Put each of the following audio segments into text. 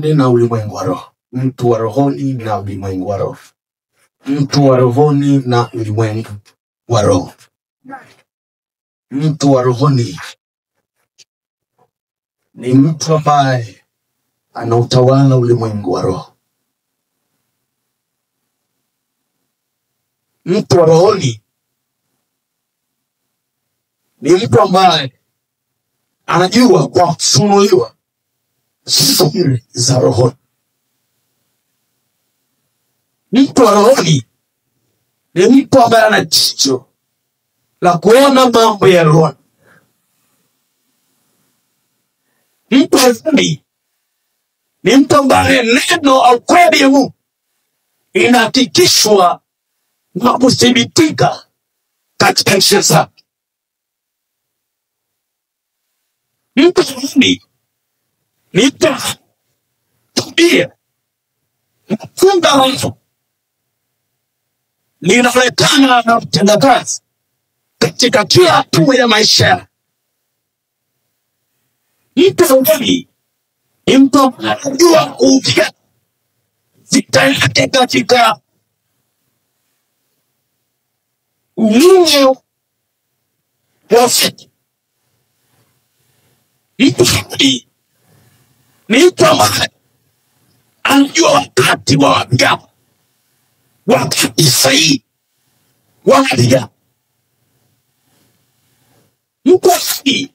Na ulimwengu wa roho. Mtu wa rohoni na ulimwengu wa roho. Mtu wa rohoni na ulimwengu wa roho. Mtu wa rohoni ni mtu ambaye anautawala ulimwengu wa roho. Mtu wa rohoni ni mtu ambaye anajua kwa kufunuliwa siri za rohoni. Mtu wa rohoni ni mtu ambaye ana jicho la kuona mambo ya rohoni. Mtu wa rohoni ni mtu ambaye neno au kweli ya Mungu inahakikishwa na kuthibitika katika maisha yake. Mtu wa rohoni ni mtu tabia mfunga watu linaonekana na mtendakazi katika kila hatua ya maisha. Mtu wa rohoni ni mtu anajua kupiga vita yake katika ulingo wa vita. Mtu wa rohoni ni mtu ambaye anajua wakati wa mapigano, wakati sahihi wa mapigano. Mtu wa rohoni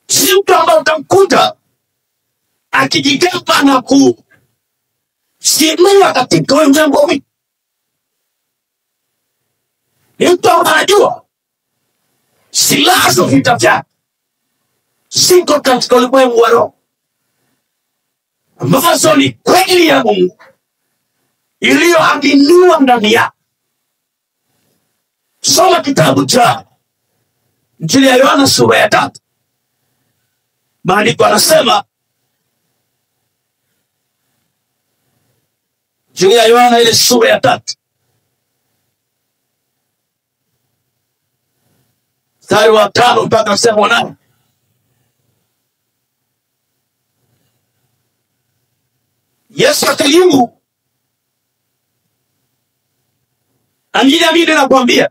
si mtu ambaye utamkuta akijigamba na kusimama katika ulimwengu wa mwili. Ni mtu ambaye anajua silaha za vita vyake ziko katika ulimwengu wa roho, ambazo ni kweli ya Mungu iliyoaminiwa ndani yake. Soma kitabu cha Injili ya Yohana sura ya 3. Maandiko yanasema, Injili ya Yohana ile sura ya 3 mstari wa 5 mpaka mstari wa 8. Yesu akajibu, amini amini nakwambia,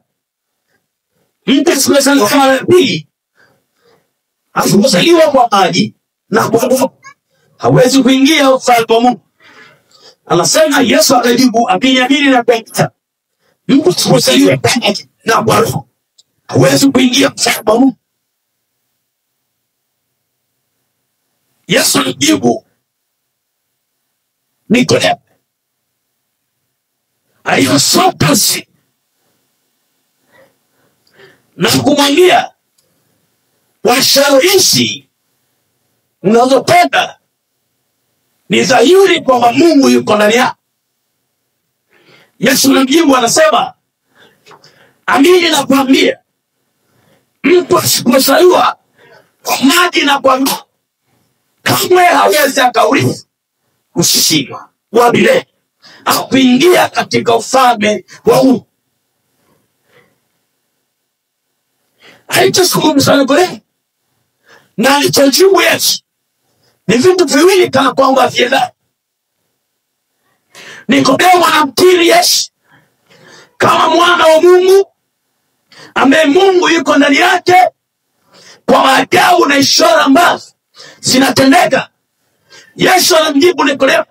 mtu asiyezaliwa mara ya pili, asipozaliwa kwa maji na kwa roho, hawezi kuingia ufalme wa Mungu. Anasema Yesu akajibu, amini amini nakwambia, mtu asipozaliwa kwa maji na kwa roho, hawezi kuingia ufalme wa Mungu. Yesu akajibu Nikodemo aliyosopasi na kumwambia, washawishi unazopenda ni dhahiri kwamba Mungu yuko ndani yako. Yesu anamjibu anasema, amini nakwambia, mtu asipozaliwa kwa maji na kwa roho, kamwe hawezi akaurithi uzima wa milele au kuingia katika ufalme wa Mungu. Alichozungumza Nikodemo na alichojibu Yesu ni vitu viwili kana kwamba viendana. Nikodemo anamkiri Yesu kama mwana wa Mungu ambaye Mungu yuko ndani yake kwa maajabu na ishara ambazo zinatendeka. Yesu anamjibu Nikodemo,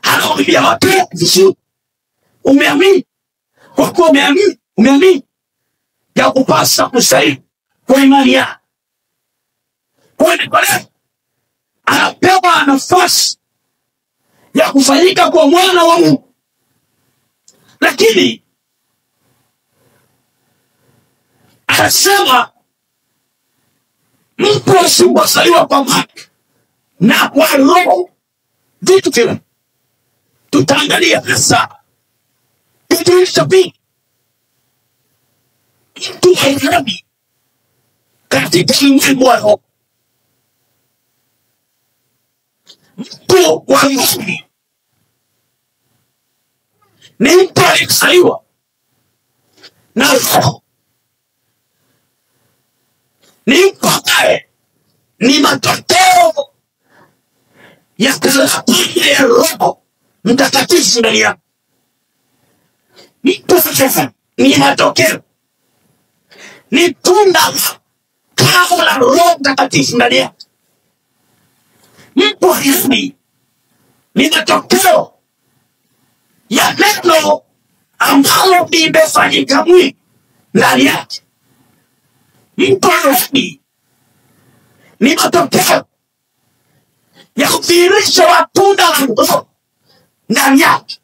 anamwambia wapea vizuri, umeamini. Kwa kuwa umeamini, ya kupasa kusaidi kwa imani yako. Kwa Nikodemo anapewa nafasi ya kufanyika kwa mwana wa Mungu. Lakini anasema mtu asipozaliwa kwa maji na kwa roho, vitu vile tutaangalia hasa vitu hivi vipi. Mtu hairudi katika ulimwengu wa roho. Mtu wa roho ni mtu aliyezaliwa na roho, ni mtu ambaye ni matokeo ya Roho Mtakatifu ndani yako. Mtu sasa ni matokeo, ni tunda kama la Roho Mtakatifu ndani yako. Mtu hivi ni matokeo ya neno ambalo limefanyika mwili ndani yake. Mtu hivi ni matokeo ya kudhihirisha wa tunda la Roho ndani yake.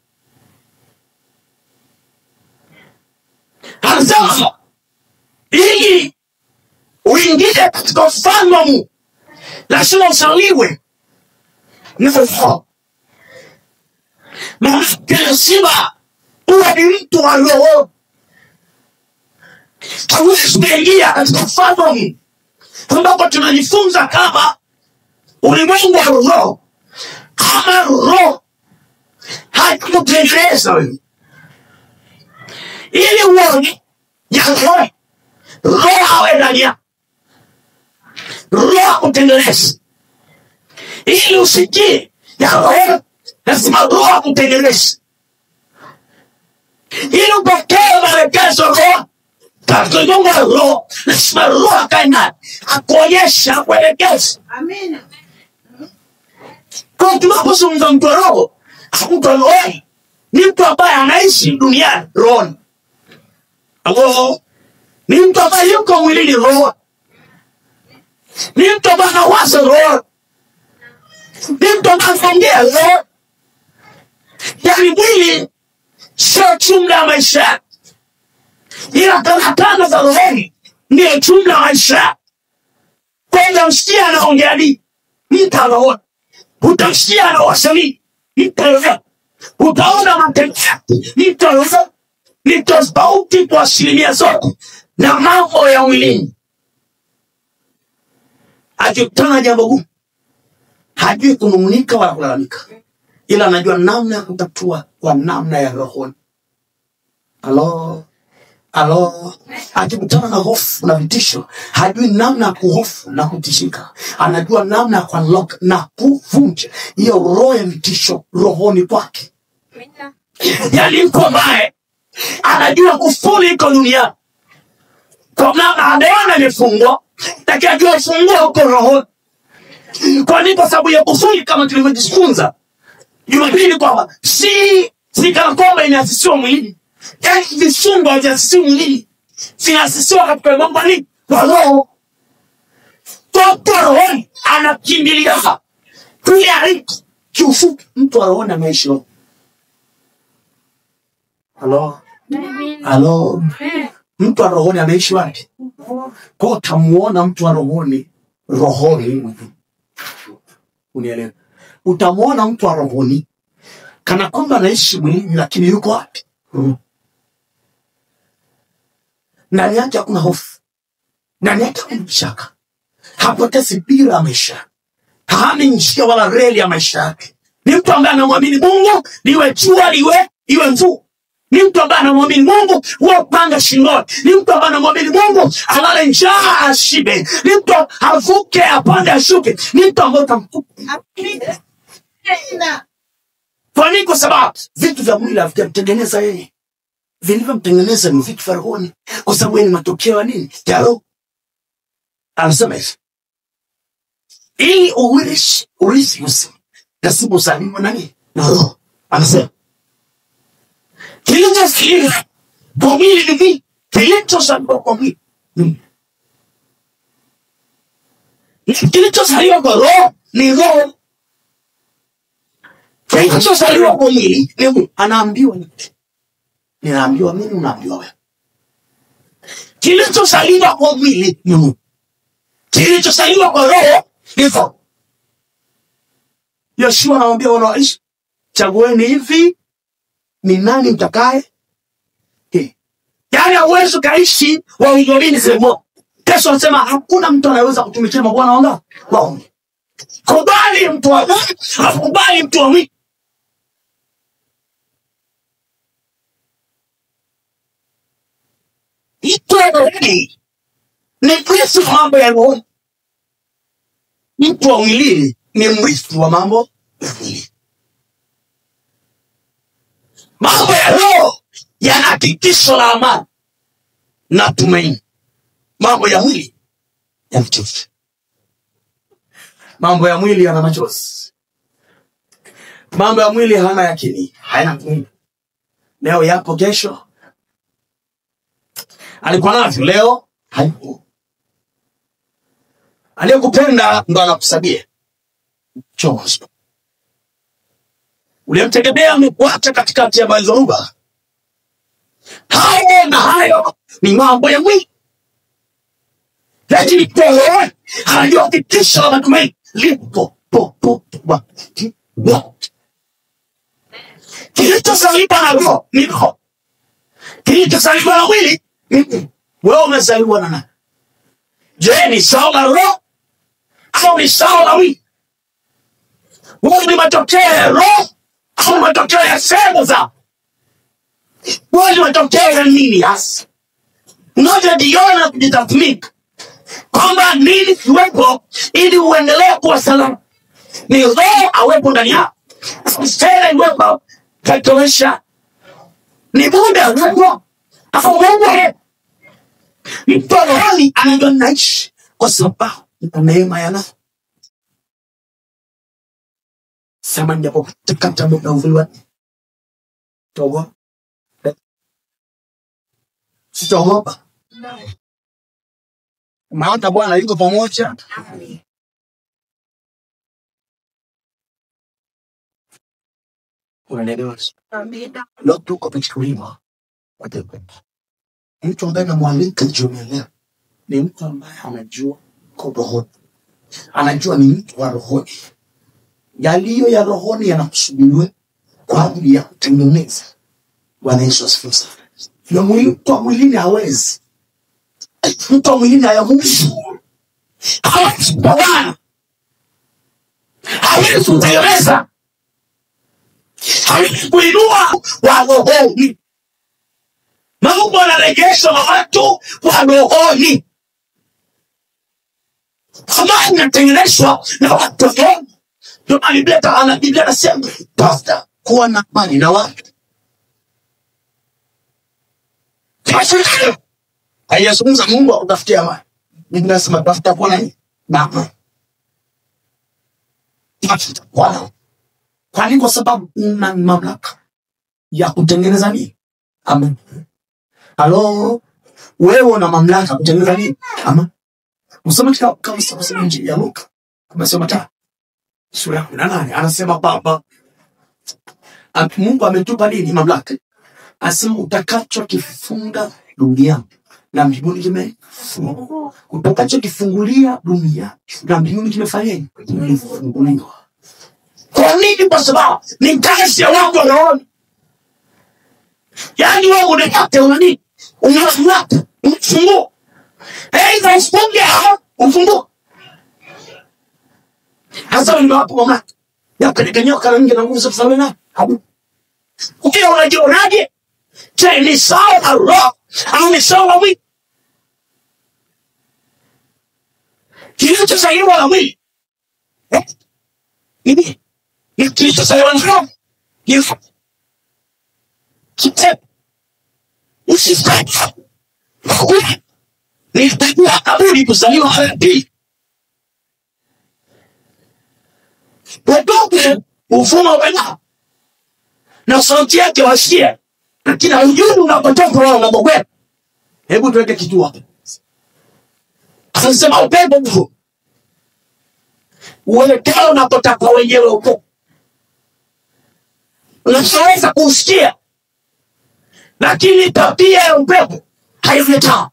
Anasema ili uingie katika ufalme wa Mungu lazima usaliwe na Roho. Maana lazima uwe ni mtu wa Roho. Hauwezi kuingia katika ufalme wa Mungu ambapo tunajifunza kama ulimwengu wa Roho, kama Roho haikutengeneza wewe ili uone ya Roho. Roho awe ndani yako, Roho akutengeneze ili usikie ya Roho. Lazima Roho akutengeneze ili upokee maelekezo Roho. Katika nyumba ya Roho lazima Roho akae ndani akuonyesha, akuelekeze. Amen. Kwa tunapozungumza mtu wa Roho, mtu wa Roho ni mtu ambaye anaishi duniani rohoni. Roho ni mtu ambaye yuko mwilini roho. Ni mtu ambaye anawaza roho. Ni mtu ambaye anaongea roho. Yaani mwili sio jumla ya maisha, ila tana za rohoni ndio jumla ya maisha. Kwanza msikia anaongea nini, mtaona. Utamsikia anawaza nini, mtaona. Utaona matendo yake, mtaona. Ni tofauti kwa asilimia zote na mambo ya mwilini. Akikutana jambo gumu, hajui kunung'unika wala kulalamika, ila anajua namna ya kutatua kwa namna ya rohoni. Alo. Akikutana na hofu na vitisho, hajui namna ya kuhofu na kutishika. Anajua namna ya kuunlock na kuvunja hiyo roho ya vitisho rohoni kwake. Yaani mko ambaye anajua kufuli iko duniani. Kwa maana ameona imefungwa, lakini ajua ifungua huko rohoni. Kwa nini? Kwa sababu ya kufuli, kama tulivyojifunza Jumapili, kwamba si kama kwamba inaasisiwa mwili. Yaani vifungo haviasisiwi mwili, vinaasisiwa katika mambo ni kwa roho. Kwa rohoni anakimbilia kuyaiki. Kiufupi, mtu wa rohoni anaishi roho. Halo. Mtu wa rohoni anaishi wapi? Kwa utamuona mtu wa rohoni unielewe. Utamuona mtu wa rohoni kana kwamba anaishi mwilini, lakini yuko wapi? Ndani yake hakuna hofu, ndani yake hakuna shaka. Hapotezi mpira ya maisha, hana njia wala reli ya maisha yake. Ni mtu ambaye anamwamini Mungu, liwe jua iwe mvua. Ni mtu ambaye anamwamini Mungu, upanga shingoni. Ni mtu ambaye anamwamini Mungu, alale njaa ashibe. Ni mtu avuke apande ashuke. Ni mtu ambaye utamkuta. Kwa nini? Kwa sababu vitu vya mwili havijamtengeneza yeye. Vilivyomtengeneza ni vitu vya rohoni. Kwa sababu yeye ni matokeo ya nini? Ya Roho. Anasema hivi, ili urithi uzima, lazima uzaliwe na nini? Na Roho. Anasema kilichozaliwa kwa mwili ni nini? Kilichozaliwa kwa mwili ni kilichozaliwa kwa roho ni roho. Kilichozaliwa kwa mwili ni mwili. Anaambiwa nini? Ninaambiwa mimi, unaambiwa wewe. Kilichozaliwa kwa mwili ni mwili. Kilichozaliwa kwa roho ni roho. Yoshua anawaambia wanaishi, chagueni hivi ni nani mtakaye. Yaani hauwezi kaishi wa ungolini semo. Kesho anasema hakuna mtu anayeweza kutumikia mabwana wangapi? Wao. Kubali mtu wa Mungu, akubali mtu wa mwili. Itoeni ni mrithi wa mambo ya roho. Mtu wa mwili ni mrithi wa mambo ya mwili. Mambo ya roho yana hakikisho la amani na tumaini. Mambo ya mwili yanachosha. Mambo ya mwili yana machozi. Mambo ya mwili hana yakini, hayana mwili. Leo yapo, kesho alikuwa navyo, leo hayupo. Aliyekupenda ndo anakusabia chozo. Uliyemtegemea amekuacha katikati ya dhoruba. Hayo na hayo ni mambo ya mwili. Lakini Paulo anajua hakikisho la matumaini lipo wakati wote. Kilichozaliwa na roho ni roho. Kilichozaliwa na mwili ni mwili. Wewe umezaliwa na nani? Je, ni sawa la roho au ni sawa la mwili? Wewe ni matokeo ya roho au matokeo ya sehemu za? Wewe ni matokeo ya nini hasa? Unajiona kujitathmini kwamba nini kiwepo ili uendelee kuwa salama. Ni roho awepo ndani yako. Sasa iwepo katosha. Ni muda uwepo. Afu Mungu mtoto hali anajua naishi kwa sababu ya neema ya nafsi. Sema ndipo tukata muda uviwa. Toba. Sitogopa. Maana Bwana yuko pamoja. Unaelewa? Amina. Leo tuko pichuliwa. Mtu ambaye anamwalika jioni ni mtu ambaye anajua kwa roho. Anajua ni mtu wa rohoni. Yaliyo ya rohoni yanakusudiwa kwa ajili ya kutengeneza. Bwana Yesu asifiwe sana. Na mtu wa mwilini hawezi. Mtu wa mwilini hayawezi. Hawezi Bwana. Hawezi kutengeneza. Hawezi kuinua wa rohoni. Mungu anarejesha watu wa rohoni. Kama inatengenezwa na watu wa rohoni. Ndio Biblia anasema tafuta kuwa na amani na watu. Hayazungumza Mungu akutafutia amani. Biblia inasema tafuta kuwa na amani. Tafuta kuwa na. Kwa nini? Kwa sababu una mamlaka ya kutengeneza nini? Amani. Halo, wewe una mamlaka kutengeneza nini? Amani. Usome kama sasa Injili ya Luka. Umesoma ta sura ya 18 anasema baba Mungu ametupa nini? Mamlaka. Asema utakachokifunga duniani na mbinguni kimefungwa. Utakachokifungulia duniani na mbinguni kimefanyaje? Kimefunguliwa. Kwa nini? Kwa sababu ni kazi ya wako rohoni. Yaani wewe unataka unani? Unafungua. Unafungua. Aidha ufunge au ufungue. Hasa ndio hapo mama. Ya kanyoka na nje na nguvu za na. Ukiwa unajionaje? Je, ni sawa na roho au ni sawa na mwili? Kilichozaliwa na mwili. Nini? Kilichozaliwa na roho. Kifo. Kitepe. Usistaki. Nitakuwa kaburi kuzaliwa hadi. Wadogo ufuma wena. Na sauti yake wasikia. Lakini hujui unapotoka wao unapokwepa. Hebu tuweke kitu hapa. Anasema upepo huu. Uelekeo unapotaka wenyewe upo. Unaweza kusikia. Lakini tabia ya upepo haileta.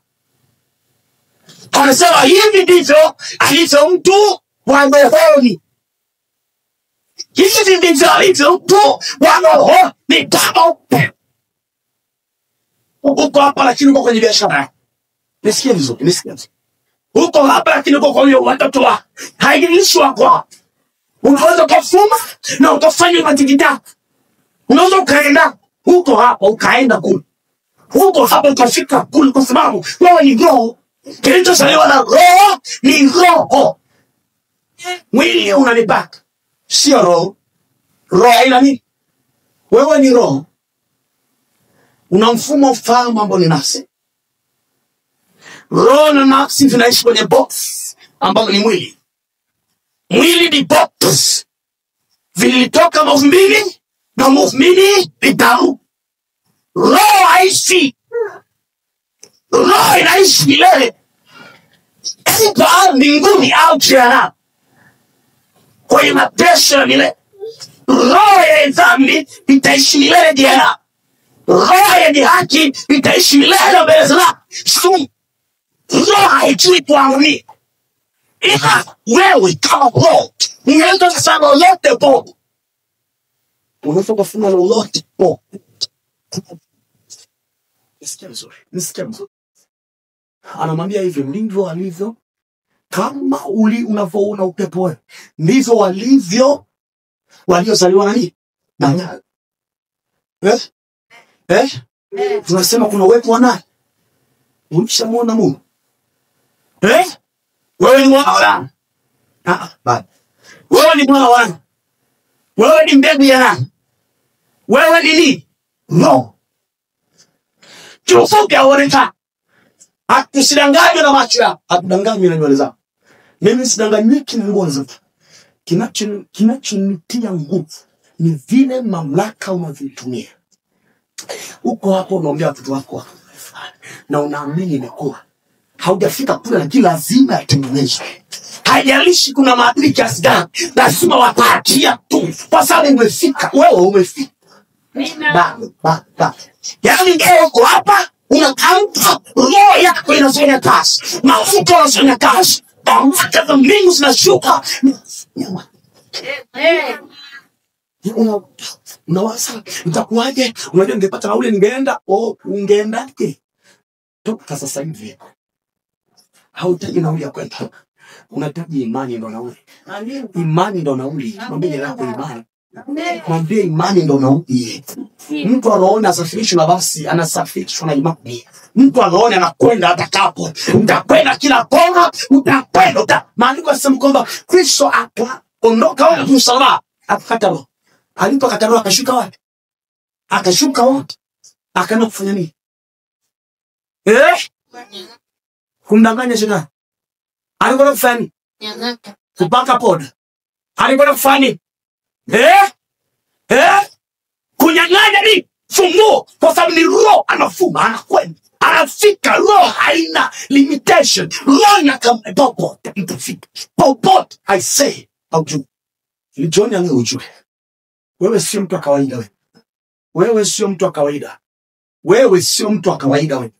Anasema hivi ndivyo alivyo mtu wa rohoni. Hivi ndivyo alivyo mtu wa rohoni kama upepo. Uko hapa lakini uko kwenye biashara. Nisikie vizuri, nisikie vizuri. Uko hapa lakini uko kwenye watoto wa. Haijilishwa kwa. Unaweza kufuma na ukafanya matikita. Unaweza ukaenda. Uko hapa ukaenda kule. Uko hapa ukafika kule kwa sababu wewe ni roho. Kilichozaliwa na roho ni roho. Mwili unanibaka. Sio roho. Roho haina nini? Wewe ni roho. Una mfumo fahamu ambao ni nafsi. Roho na nafsi vinaishi kwenye box ambao ni mwili. Mwili ni box. Vilitoka mavumbini na mavumbini ni damu. Roho haishi. Roho inaishi milele. Kwa mbinguni au jehanamu. Kwa mateso ya milele. Roho ya dhambi itaishi milele jehanamu. Roho ya haki itaishi milele mbele za Mungu. Roho haijui kuangamia. Ila wewe kama roho unaweza kusema lolote Mungu. Unaweza kufanya lolote Mungu. Nisikia vizuri. Anamwambia hivi, ndivyo alivyo kama unavyoona upepo wewe. Ndivyo walivyo waliozaliwa na nini? Na tunasema kuna uwepo wa nani? Ulishamuona Mungu? Wewe ni mwana wa nani? Bado. Wewe ni mwana wa nani? Wewe ni mbegu ya nani? Wewe ni nini? No. Kiufupi haonekani. Hatusidanganywe na macho yako. Hatudanganywe na nywele zako. Mimi sidanganyiki na nguo zangu. Kinachonitia nguvu ni vile mamlaka unavitumia. Uko hapo unaombea watoto wako na unaamini imekuwa. Haujafika kule lakini lazima yatengenezwe. Haijalishi kuna maadili kiasi gani, lazima wapatia tu. Kwa sababu umefika, wewe umefika. Yaani uko hapa unatamka roho yako inafanya kazi. Mafuta yanafanya kazi. Mamlaka za mbingu zinashuka. Unawaza utakuwaje? Unajua ningepata na ule ningeenda. Ungeendaje? Toka sasa hivi. Hautaji nauli ya kwenda. Unahitaji imani ndo nauli. Imani ndo nauli. Mwambie lako imani. Mwambie imani ndo nauli. Mtu anaona asafirishwe na basi, anasafirishwa na imani. Mtu anaona anakwenda atakapo. Utakwenda kila kona, utakwenda. Maandiko yanasema kwamba Kristo akaondoka huko msalaba, akakata roho. Alipokata roho akashuka wapi? Akashuka wapi? Akaenda kufanya nini? Kumdanganya shetani. Alikwenda kufanya nini? Kupaka poda. Alikwenda kufanya nini? Kunyang'anya ni funguo. Kwa sababu ni roho anafuma, anakwenda. Anafika, roho haina limitation. Roho inakama popote itafika. Popote, I say, haujui. Lijoni yangu ujue. Wewe sio mtu wa kawaida wewe. Wewe sio mtu wa kawaida. Wewe sio mtu wa kawaida wewe.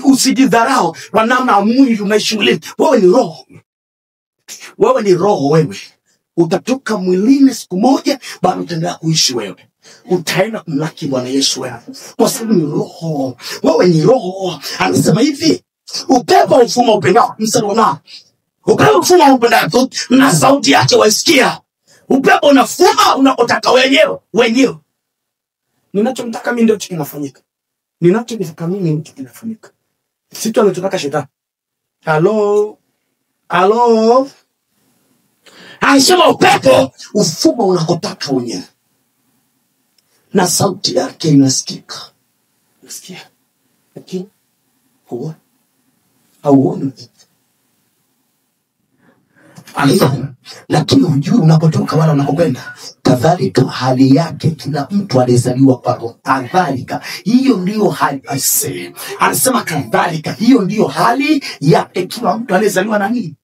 Usijidharau kwa namna mwili unaishi mwilini. Wewe ni roho. Wewe ni roho wewe. Utatoka mwilini siku moja, bado utaendelea kuishi wewe. Utaenda kumlaki Bwana Yesu wewe. Kwa sababu ni roho. Wewe ni roho. Anasema hivi, upepo ufuma upendao. Mstari wa 8. Upepo ufuma upendao na sauti yake waisikia. Upepo unafuma unapotaka wenyewe. Ninachomtaka mimi ndio kinafanyika. Ninachotaka mimi ndio kinafanyika. Sisi tunataka shetani. Halo. Anasema upepo ufuma unakotaka wenyewe. Na sauti yake inasikika. Unasikia? Lakini hauoni. Lakini hujui unapotoka wala unakokwenda. Kadhalika hali yake kila mtu alizaliwa kwa roho. Kadhalika hiyo ndio hali ase. Anasema kadhalika hiyo ndio hali yake kila mtu alizaliwa na nini?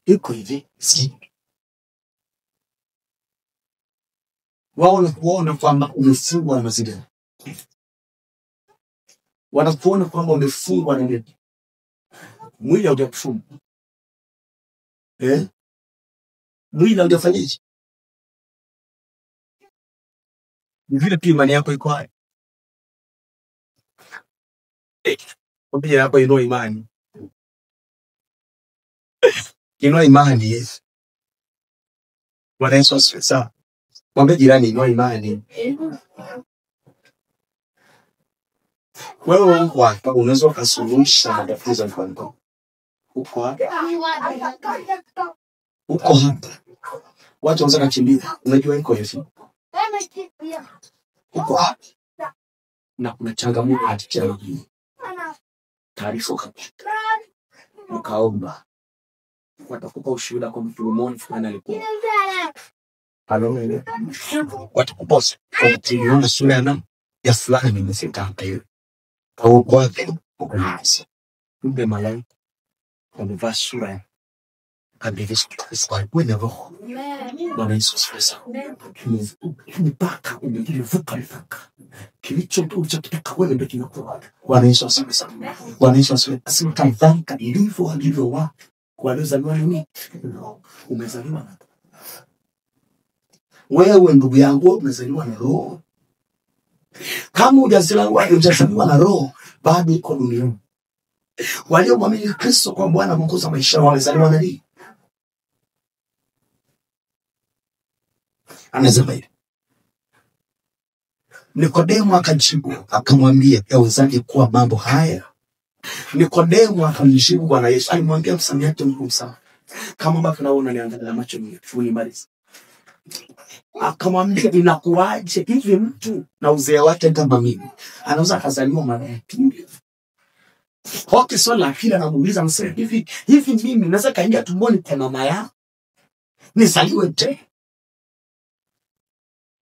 Iko hivi. Wao wanakuona kwamba umefungwa na mazingira. Wanakuona kwamba umefungwa na nini? Mwili haujakufungwa. Mwili haujafanyaje? Ni vile tu imani yako iko hai. Mwambie yako inua imani. Inua imani Yesu. Bwana Yesu asifiwe sana. Mwambie jirani inua imani. Wewe uko hapa unaweza kusuluhisha matatizo yako. Uko hapa. Uko hapa. Watu wanataka kukimbia. Unajua iko hivi. Uko hapa. Na kuna changamoto katika hili. Taarifa kapita. Ukaomba. Watakupa ushuhuda kwa mtu mmoja fulani alikuwa. Haleluya. Watakupa utiona sura ya nani? Ya fulani nimesema hapa hiyo. Au kwa ukunasi. Kumbe malaika amevaa sura ya Abdivis kwa kwenda roho. Bwana Yesu asifiwe. Mpaka umevuka mpaka. Kilicho unachotaka wewe ndio kinakuwa. Bwana Yesu asifiwe. Bwana Yesu asifiwe. Asimtadhaka ilivyo alivyo wa waliozaliwa nini? Umezaliwa. Wewe ndugu yangu umezaliwa na roho. Kama hujazaliwa na roho, bado uko duniani. Waliomwamini Kristo kwa Bwana Mwokozi wa maisha wamezaliwa na nini? Anasema hivi. Nikodemo akajibu akamwambia, yawezaje kuwa mambo haya? Nikodemo akamjibu Bwana Yesu, alimwambia msamiati mkuu sana. Kama ambavyo tunaona niangalia macho ni mbali. Akamwambia, inakuaje hivi mtu na uzee wake kama mimi anaweza kuzaliwa mara ya pili? Hoki swali la pili anamuuliza msema hivi mimi naweza kaingia tumboni kwa mama yangu nizaliwe tena?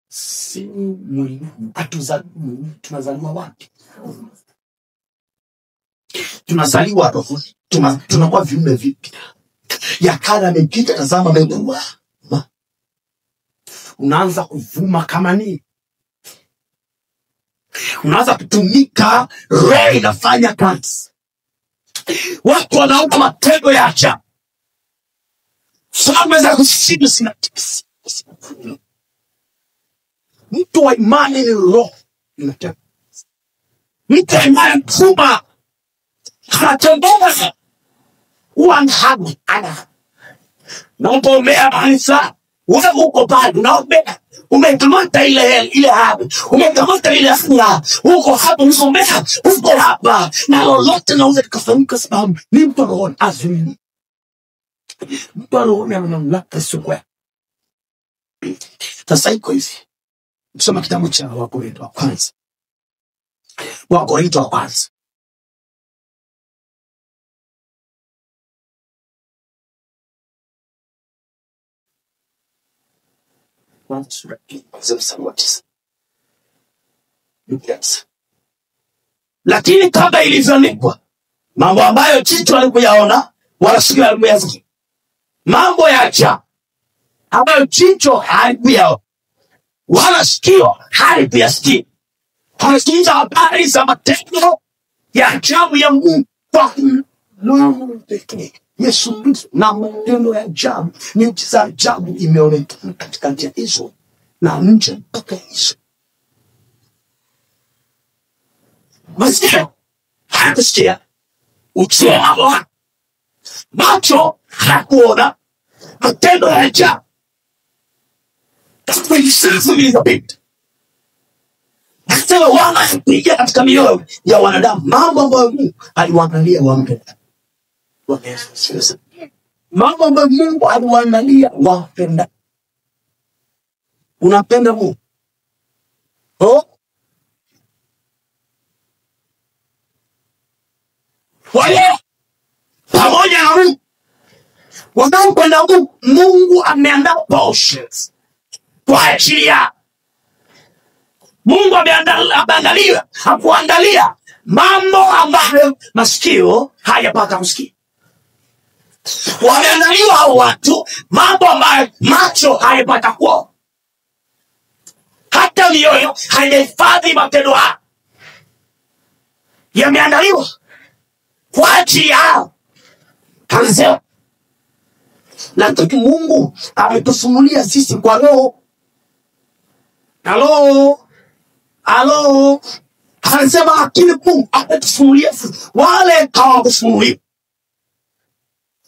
Si mwili tunazaliwa wapi? Tunazaliwa roho. Tunakuwa viumbe vipi? Ya kale amepita, tazama amekuwa. Unaanza kuvuma kama nini? Unaanza kutumika, roho inafanya kazi. Watu wanaona matendo ya ajabu. Falme za kusibu zinatikisa. Mtu wa imani ni roho. Mtu wa imani mkuma. Anatembea. Uanhabu. Naomba kanisa. Wewe uko bado unaombea. Umekamata ile hapo. Umekamata ile afya. Uko hapo unaombea. Uko hapa. Na lolote naweza kufanyika sababu ni mtu roho azimi. Mtu roho anamlaka sokwe. Sasa iko hivi. Tusoma kitabu cha Wakorintho wa kwanza. Wakorintho wa kwanza. Lakini kama ilivyoandikwa, mambo ambayo jicho halikuyaona wala sikio halikusikia, mambo ya ajabu ambayo jicho halikuyaona wala sikio halikusikia, tunasikia habari za matendo ya ajabu ya Mungu kwa Mungu pekee. Yesu Kristo na matendo ya ajabu, miujiza ajabu imeonekana katikati ya hizo na nje mpaka hizo. Masikio hakusikia, ukiona macho hakuona matendo ya ajabu. That's what he says to me, the bit. Nasema wana kuingia katika mioyo ya wanadamu, mambo ambayo Mungu aliwaandalia wampenda. Mambo ambayo Mungu aliwaandalia wampenda. Unapenda Mungu? Wale pamoja na Mungu wanaompenda Mungu, Mungu ameandaa portions kwa ajili ya Mungu. Ameandalia hakuandalia mambo ambayo masikio hayapata kusikia. Wameandaliwa hao watu mambo ambayo macho hayapata kuona. Hata mioyo haihifadhi matendo haya. Yameandaliwa kwa ajili yao. Kanisa. Lakini Mungu ametufunulia sisi kwa roho. Halo. Anasema akili Mungu ametufunulia sisi. Wale hawakufunuliwa.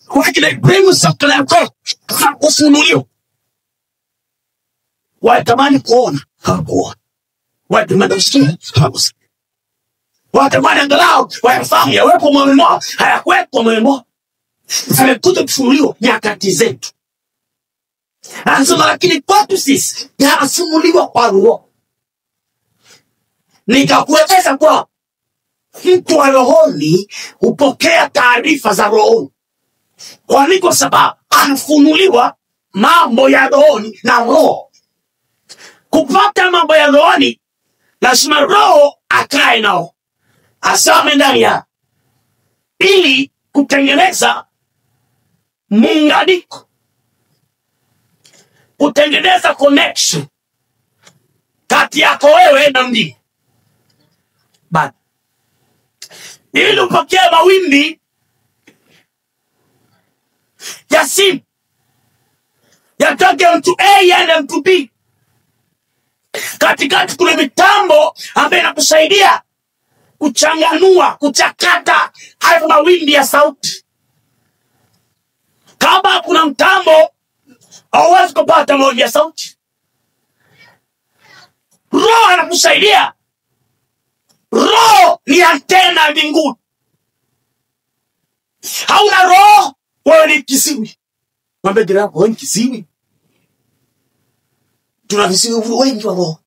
Kwa kile Ibrahimu sakala yako hakufunuliwa. Watamani kuona hakuona. Watamani kusikia hakusikia. Watamani angalau wayafahamu yawepo moyoni mwao, hayakuwepo moyoni mwao. Zimekuja kufunuliwa nyakati zetu. Anasema lakini kwetu sisi yanasimuliwa kwa Roho. Nikakueleza kwa mtu wa rohoni hupokea taarifa za roho. Kwa sababu anafunuliwa mambo ya rohoni na Roho. Kupata mambo ya rohoni lazima Roho akae nao, asame ndani ya, ili kutengeneza muunganiko, kutengeneza connection kati yako wewe na mbingu. But ili upokee mawimbi ya simu yatoke mtu A yaende mtu B, katikati kuna mitambo ambayo inakusaidia kuchanganua, kuchakata hayo mawimbi ya sauti. Kama kuna mtambo hauwezi kupata mawimbi ya sauti. Roho anakusaidia. Roho ni antena mbinguni. Hauna roho, wewe ni kiziwi. Mwambie jirani, wewe ni kiziwi. Tuna viziwi wengi wa roho.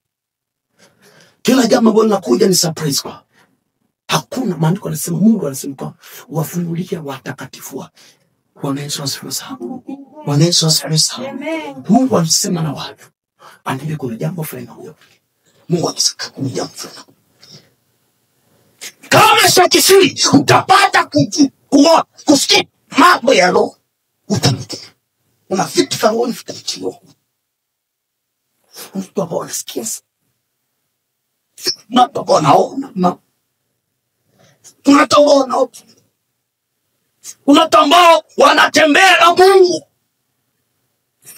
Kila jambo ambalo linakuja ni surprise kwa. Hakuna, maandiko yanasema, Mungu anasema kwa wafunulie watakatifu wake. Bwana Yesu asifiwe sana. Bwana Yesu asifiwe sana. Mungu anasema na watu, andike kuna jambo fulani huyo. Mungu anasema kuna jambo fulani. Kama sio kisiri, utapata kusikia mambo ya roho. Utamke. Una vitu vya roho vitachio. Mtu ambao anasikia. Mtu ambao anaona. Tunataona. Kuna ambao wanatembea na Mungu.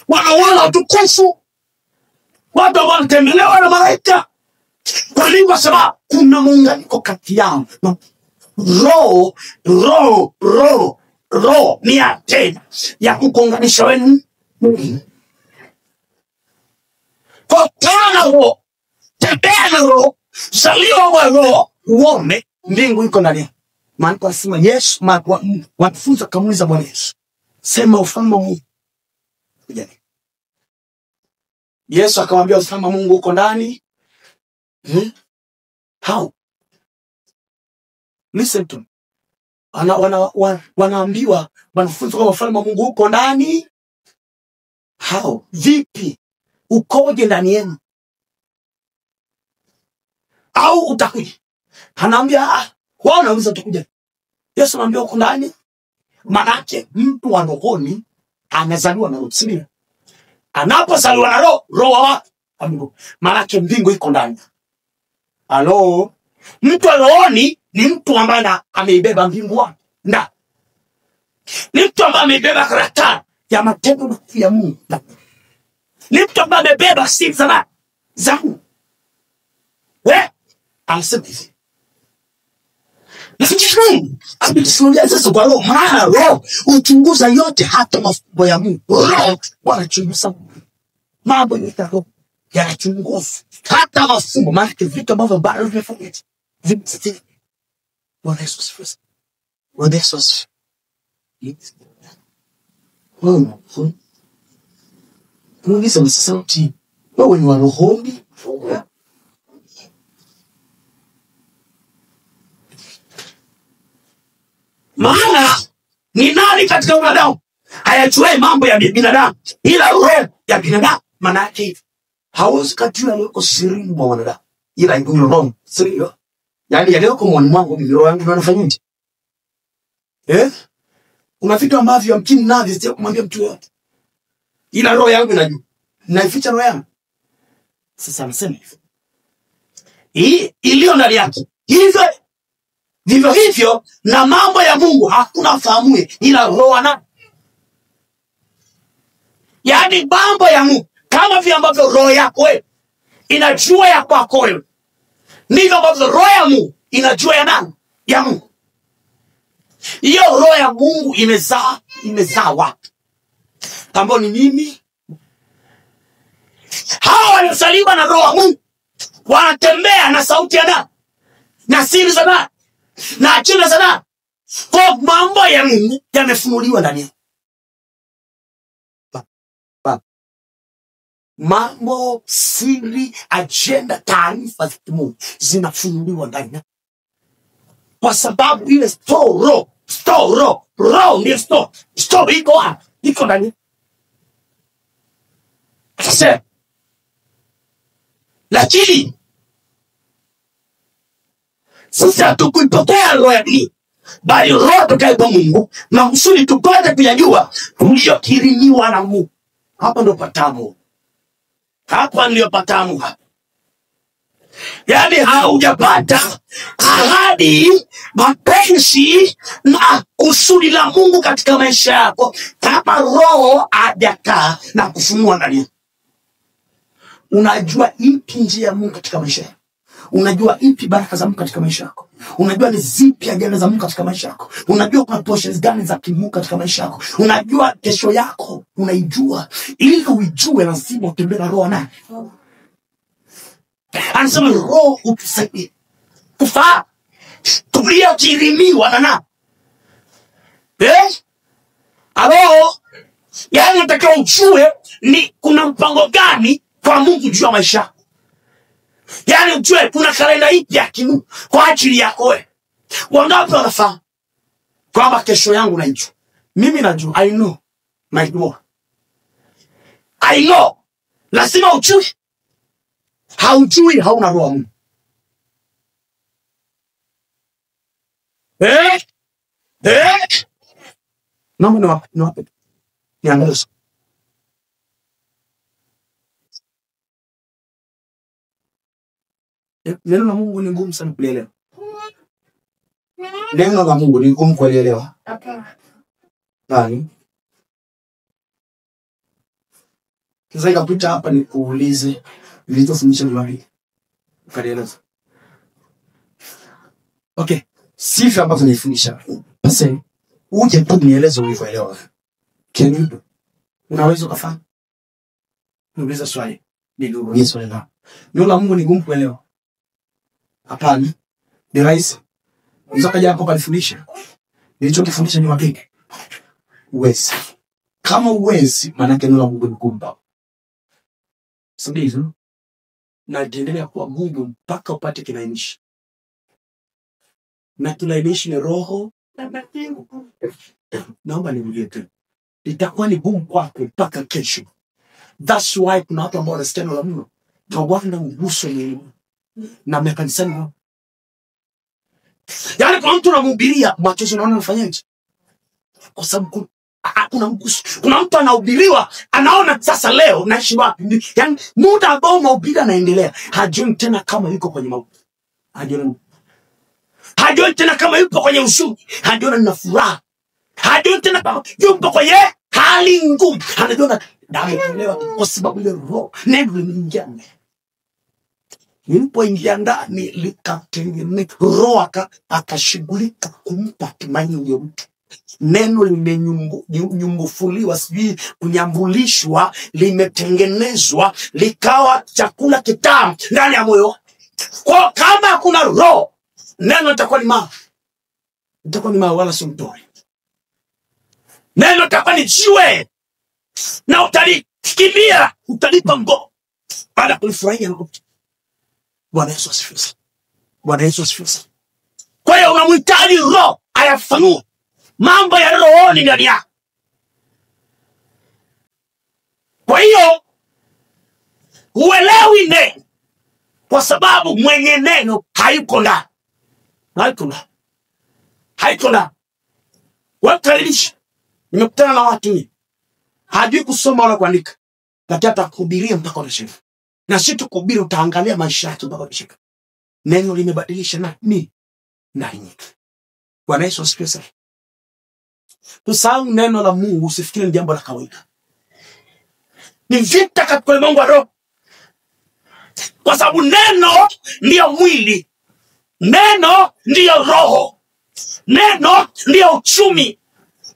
Wanaona utukufu. Watu ambao wanatembelewa na malaika. Kwa sababu kuna muunganiko kati yao. Roho ni antena ya kuunganisha wewe. Kwa kana roho, tembea na roho, zaliwa wa roho, uone mbingu iko ndani. Maandiko yanasema Yesu, wanafunzi kamuuliza Bwana Yesu, sema ufalme wa Mungu. Yesu akamwambia ufalme wa Mungu uko ndani. How? Listen to me. Wanaambiwa wanafunzi kwamba ufalme wa Mungu uko ndani. How? Vipi? Ukoje ndani yenu? Au utakuja? Anaambia wao wanaweza tukuja. Yesu anambia uko ndani. Manake mtu wa rohoni anazaliwa na roho. Anapozaliwa na roho wa Mungu, manake mbingu iko ndani. Halo, mtu wa rohoni ni mtu ambaye ameibeba mbingu wake. Ni mtu ambaye ameibeba karakta ya matendo ya Mungu. Ni mtu ambaye amebeba sifa za Mungu. Anasema hivi. Akisulia sasa kwa roho, maana roho uchunguza yote, hata mafumbo ya Mungu. Roho wanachunguza mambo ya roho, yanachunguza hata mafumbo, maana vitu ambavyo bado vimefanya vipi. Bwana Yesu asifiwe. Bwana Yesu asifiwe. Muulize sauti, wewe ni wa rohoni? Maana ni nani katika wanadamu hayajui mambo ya binadamu ila roho ya binadamu? Maana yake hawezi kujua yuko sirini mwa wanadamu ila ndio roho siri. Yaani yaliyoko moyoni mwangu mimi, roho yangu inafanyaje? Kuna vitu ambavyo yamkini navyo sio kumwambia mtu yote, ila roho yangu inajua. Naificha roho yangu. Sasa anasema hivi, hii iliyo ndani yake vivyo hivyo na mambo ya Mungu hakuna fahamu ila roho ana. Yaani mambo ya Mungu kama vile ambavyo roho yako wewe inajua ya kwako wewe, ndivyo ambavyo roho ya Mungu inajua ya nani? Ya Mungu. Hiyo roho ya Mungu imezaa watu ambao ni mimi. Hawa waliozaliwa na roho ya Mungu wanatembea na sauti ya nani? na siri za ndani na ajenda za ndani. Kwa mambo ya Mungu yamefunuliwa ndani yako. Mambo, siri, ajenda, taarifa za Mungu zinafunuliwa ndani yako. Kwa sababu ile roho ndio store iko wapi? Iko ndani. Sasa lakini sisi hatukuipokea roho ya dunia, bali roho toka kwa Mungu, na kusudi tupate kuyajua tuliyokirimiwa na Mungu. Hapa ndio patamu. Hapa ndio patamu hapa. Yaani haujapata ahadi, mapenzi na kusudi la Mungu katika maisha yako kama roho hajakaa na kufunua ndani yako. Unajua ipi njia ya Mungu katika maisha yako? Unajua ipi baraka za Mungu katika maisha yako? Unajua ni zipi ajenda za Mungu katika maisha yako? Unajua kwa portions gani za kimungu katika maisha yako? Unajua kesho yako, unaijua. Ili uijue lazima utembee na roho naye. Anasema roho utusaidie kufaa tuliyokirimiwa na alo. Yaani nataka ujue ni kuna mpango gani kwa Mungu juu ya maisha yako. Yaani ujue kuna kalenda ipi ya kimungu kwa ajili yako wewe. Wangapi wanafaa kwamba kesho yangu naijua? Mimi najua. I know. Najua. I know. Lazima ujue. Haujui hauna roho Mungu. Naomba niwape. Niangalie. Neno la Mungu ni ngumu sana kuelewa. Neno la Mungu ni ngumu kuelewa. Nani? Sasa ikapita hapa ni kuulize nilizofundisha ni wapi? Ukaeleza. Okay. Sifa ambazo nilifundisha. Sasa uje tu nieleze ulivyoelewa. Can unaweza kufanya? Niuliza swali. Niulize swali la. Neno la Mungu ni ngumu kuelewa. Hapana. Ni rahisi. Unaweza kaja hapo kanifundisha. Nilichokifundisha ni wapi? Uwezi. Kama uwezi, maana yake neno la Mungu ni ngumu. Sababu na endelea kuwa Mungu mpaka upate kinainisha. Na kinainisha ni roho na mbingu. Naomba nirudie tena. Itakuwa ni ngumu kwako mpaka kesho. That's why kuna watu ambao wanasikia neno la Mungu hawana nguso na mekanisani. Yaani kwa mtu anamhubiria machozi unaona anafanyaje? Kwa sababu kuna nguso. Kuna mtu anahubiriwa anaona sasa leo naishi wapi? Yaani muda ambao mahubiri anaendelea hajui tena kama yuko kwenye mauti. Hajui tena kama yuko kwenye huzuni. Hajui na furaha. Hajui tena kama yuko kwenye hali ngumu. Anajua dameelewa kwa sababu ile roho neno limeingia. Nilipoingia ndani likatengeneza roho akashughulika kumpa tumaini huyo mtu. Neno limenyumbufuliwa, sijui kunyambulishwa, limetengenezwa likawa chakula kitamu ndani ya moyo. Kwa kama kuna roho, neno litakuwa ni mawe. Litakuwa ni mawe wala si mtoi. Neno litakuwa ni jiwe. Na utalikimbia, utalipa mgo. Baada ya kulifurahia na kupita. Bwana Yesu asifiwe. Bwana Yesu asifiwe. Kwa hiyo unamhitaji roho ayafanue mambo ya rohoni ndani yako. Kwa hiyo uelewi neno kwa sababu mwenye neno hayuko ndani. Hayuko ndani. Wakalilisha. Nimekutana na watu hajui kusoma wala kuandika. Lakini atakuhubiria mpaka unashika. Na si tu kuhubiri, utaangalia maisha yake mpaka unashika. Neno limebadilisha nani? Ndani. Bwana Yesu asifiwe sana. Tusahau neno la Mungu, usifikiri ni jambo la kawaida. Ni vita katika ulimwengu wa roho. Kwa sababu neno ndio mwili. Neno ndio roho. Neno ndio uchumi.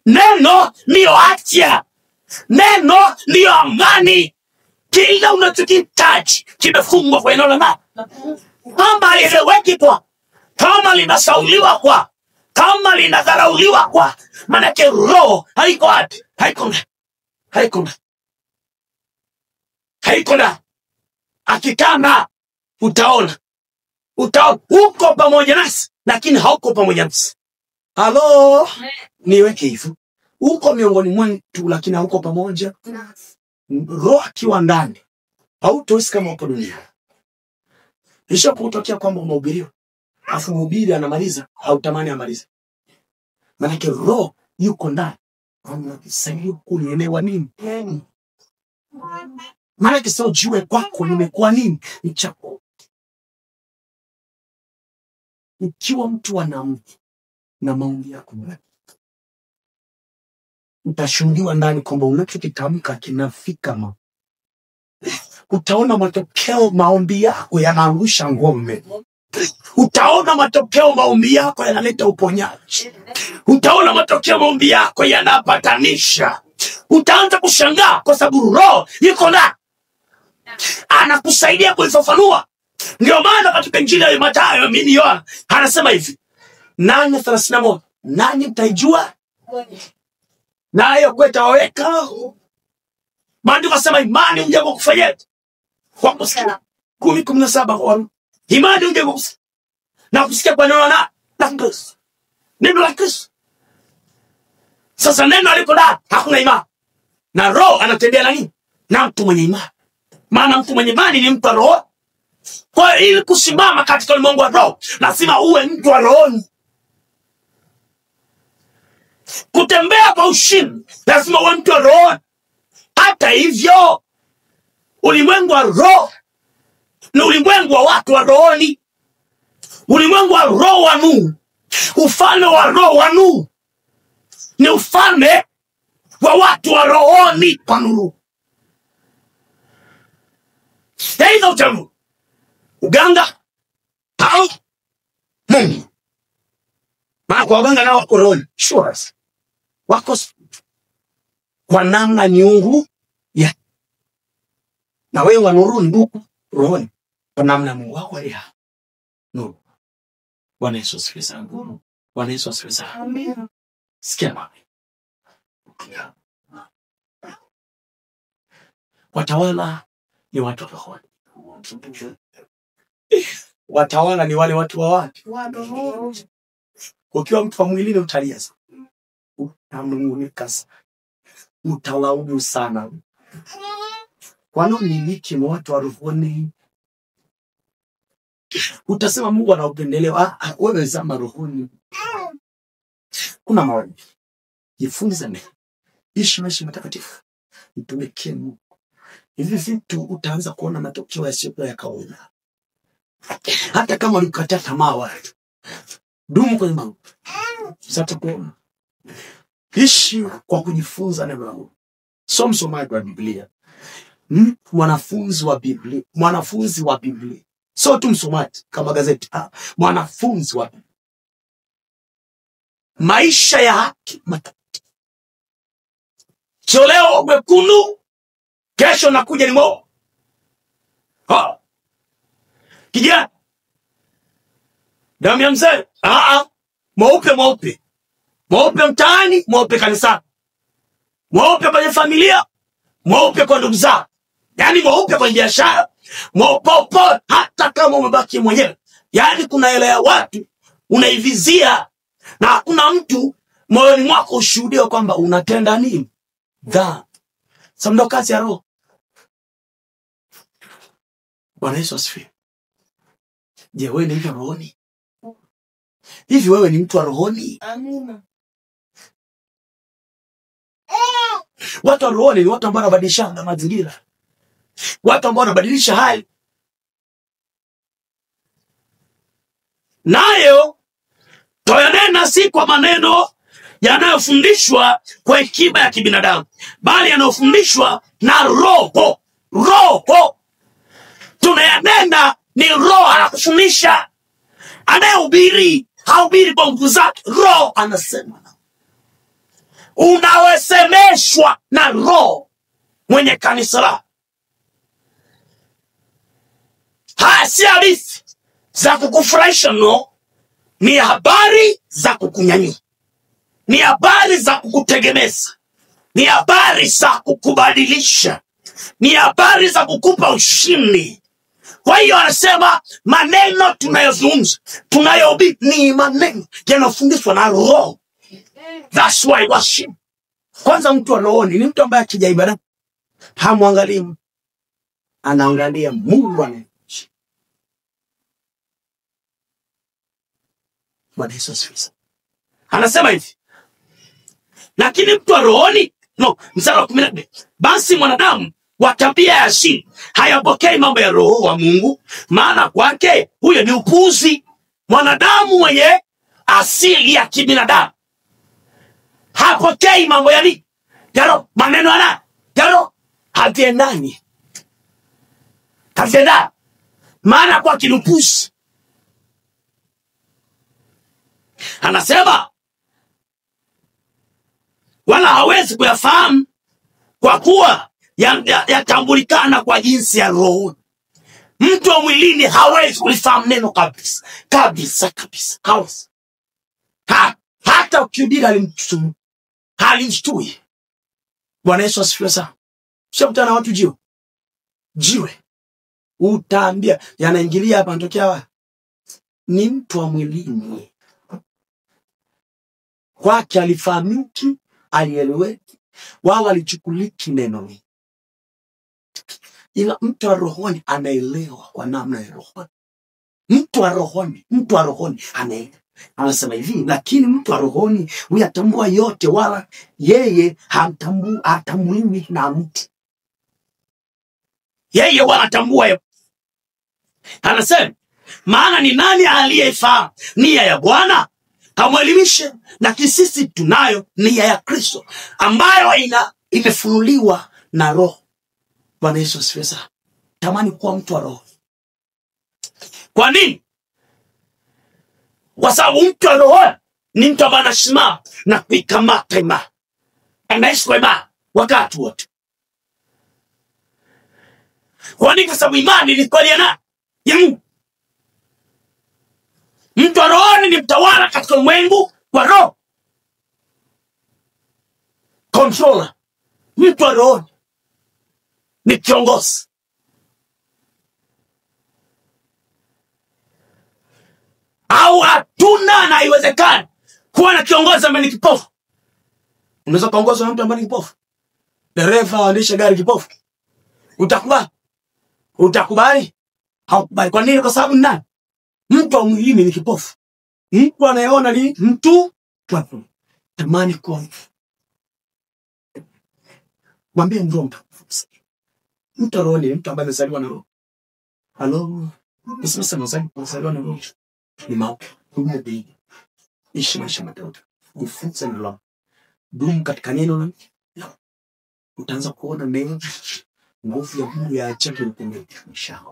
Neno ndio afya. Neno ndio amani. Kila unachokihitaji kimefungwa kwa neno la Mungu. Kama eleweki kwa kama linasauliwa kwa, kama linadharauliwa kwa, manake roho haiko wapi? Haiko na. Akikana utaona uko pamoja nasi, lakini hauko pamoja nasi. Halo, niweke hivyo. Uko miongoni mwetu, lakini hauko pamoja. Roho akiwa ndani, hautohisi kama upo dunia. Isha kutokea kwamba umehubiriwa, afu mhubiri anamaliza, hautamani amalize. Manake roho yuko ndani. Sasa kuelewa nini? Manake sio jiwe kwako nimekuwa nini? Ni chako. Ikiwa mtu anamke na maombi yako, utashuhudiwa ndani kwamba unachokitamka kinafika. Utaona matokeo, maombi yako yanaangusha ngome. Utaona matokeo, maombi yako yanaleta uponyaji. Utaona matokeo, maombi yako yanapatanisha. Utaanza kushangaa kwa sababu roho yuko ndani. Anakusaidia kuifafanua. Ndio maana katika Injili ya Mathayo mimi Yohana anasema hivi, 8:31, nanyi mtaijua nayo kwetaweka. Maandiko yanasema imani huja kwa kufanya, kwa kusikia. 10:17, imani huja kwa kusikia na kusikia kwa neno la Kristo. Neno la Kristo. Sasa neno liko ndani, hakuna imani. Na roho anatembea na nini? Na mtu mwenye imani. Maana mtu mwenye imani ni mtu wa roho. Kwa hiyo ili kusimama katika ulimwengu wa roho, lazima uwe mtu wa rohoni. Kutembea kwa ushindi, lazima uwe mtu wa roho. Hata hivyo, ulimwengu wa roho ni ulimwengu wa watu wa rohoni. Ulimwengu wa roho wa Nuhu, ufalme wa roho wa Nuhu ni ufalme wa watu wa rohoni kwa Nuhu. Hizo utamu uganga au Mungu. Maana kwa uganga nao wako rohoni, sure. Wako kwa namna nyungu ya. Na wewe wa nuru ndugu rohoni kwa namna Mungu wako alia. Nuru. Bwana Yesu asifiwe sana. Bwana Yesu asifiwe sana. Amen. Sikia mami. Watawala ni watu wa rohoni. Watawala ni wale watu wa wapi? Ukiwa mtu wa mwilini utalia sana. Utanungunika sana. Utalaumu sana. Kwani umiliki ni watu wa rohoni? Utasema Mungu ana upendeleo. Wewe zama rohoni. Kuna maombi. Jifunze neno. Ishi maisha matakatifu. Mtumikie Mungu. Hivi vitu utaanza kuona matokeo yasiyo ya kawaida. Hata kama ulikataa tamaa watu. Dumu kwenye mambo. Sasa kuona. Ishi kwa kujifunza neno la Mungu. Soma msomaji wa Biblia. Mwanafunzi wa Biblia. Sio tu msomaji kama gazeti. Mwanafunzi wa Biblia. Maisha ya haki matakatifu. Sio leo mwekundu, kesho nakuja ni mo. Kijana. Damu ya mzee. Mweupe. Mweupe mtaani, mweupe kanisani. Mweupe kwenye familia, mweupe kwa ndugu zao. Yaani mweupe kwenye biashara, mweupe hata kama umebaki mwenyewe. Yaani kuna hela ya watu unaivizia na hakuna mtu moyoni mwako ushuhudia kwamba unatenda nini? Dhambi. Sasa ndio kazi ya roho. Bwana Yesu asifiwe. Je, wewe ni mtu wa rohoni? Hivi wewe ni mtu wa rohoni? Amina. Watu wa rohoni ni watu ambao wanabadilisha mazingira. Watu ambao wanabadilisha hali. Nayo toyanena si kwa maneno yanayofundishwa kwa hekima ya kibinadamu, bali yanayofundishwa na roho. Roho. Tunayanena ni roho anakufundisha. Anayehubiri hahubiri kwa nguvu zake. Roho anasema. Unawesemeshwa na roho mwenye kanisa la. Si hadithi za kukufurahisha no. ni habari za kukunyanyua, ni habari za kukutegemeza, ni habari za kukubadilisha, ni habari za kukupa ushindi. Kwa hiyo anasema maneno tunayozungumza, tunayohubiri ni maneno yanayofundishwa na Roho. That's why worship. Kwanza mtu wa rohoni ni mtu ambaye akija ibada hamwangalii, anaangalia Mungu anayeishi. Bwana Yesu asifiwe. Anasema hivi, lakini mtu wa rohoni, mstari wa 14, basi mwanadamu wa tabia ya asili hayapokei mambo ya Roho wa Mungu, maana kwake huyo ni upuzi. Mwanadamu mwenye asili ya kibinadamu hapokei mambo ya nini? Ya Roho. Maneno ya Roho haviendani, maana kwake ni upuzi. Anasema wala hawezi kuyafahamu kwa kuwa yatambulikana kwa jinsi ya roho. Mtu wa mwilini hawezi kulifahamu neno kabisa. Hawezi. Hata ukihubiri halimshtui. Bwana Yesu asifiwe sana. Ushakutana na watu jiwe, utaambia yanaingilia hapa, anatokea wapi? Ni mtu wa mwilini. Kwake alifahamiki, alieleweki, wala alichukuliki neno hili. Ila mtu wa rohoni anaelewa kwa namna ya rohoni. Mtu wa rohoni anaelewa. Anasema hivi, lakini mtu wa rohoni huyatambua yote, wala yeye hatambuliwi na mtu. Yeye wanatambua yote. Anasema, maana ni nani aliyefahamu nia ya Bwana amwelimishe? Na sisi tunayo nia ya Kristo, ambayo imefunuliwa na Roho. Bwana Yesu asifiwe sana. Tamani kuwa mtu wa roho. Kwa nini? Kwa sababu mtu wa roho ni mtu ambaye anasimama na kuikamata imani, anaishi kwa imani wakati wote. Kwa nini? Kwa sababu imani ni kweli ya Mungu. Mtu wa roho ni mtawala katika ulimwengu wa roho, controller. Mtu wa roho ni kiongozi. Au hatuna na haiwezekani kuwa na kiongozi ambaye ni kipofu. Unaweza kuongozwa na mtu ambaye ni kipofu? Dereva waendesha gari kipofu, utakubali? Haukubali. Kwa nini? Kwa sababu nani? Mtu wa mwilini ni kipofu. Mtu anayeona ni mtu wa tamani kwa mwambie ndio mtu wa roho ni mtu ambaye amezaliwa na Roho. Halo, sasa mzaliwa na Roho ni mambo kumbe ishi maisha madogo. Jifunze nalo, dumu katika neno, utaanza kuona neno, nguvu ya Mungu ya ajabu kukumisha.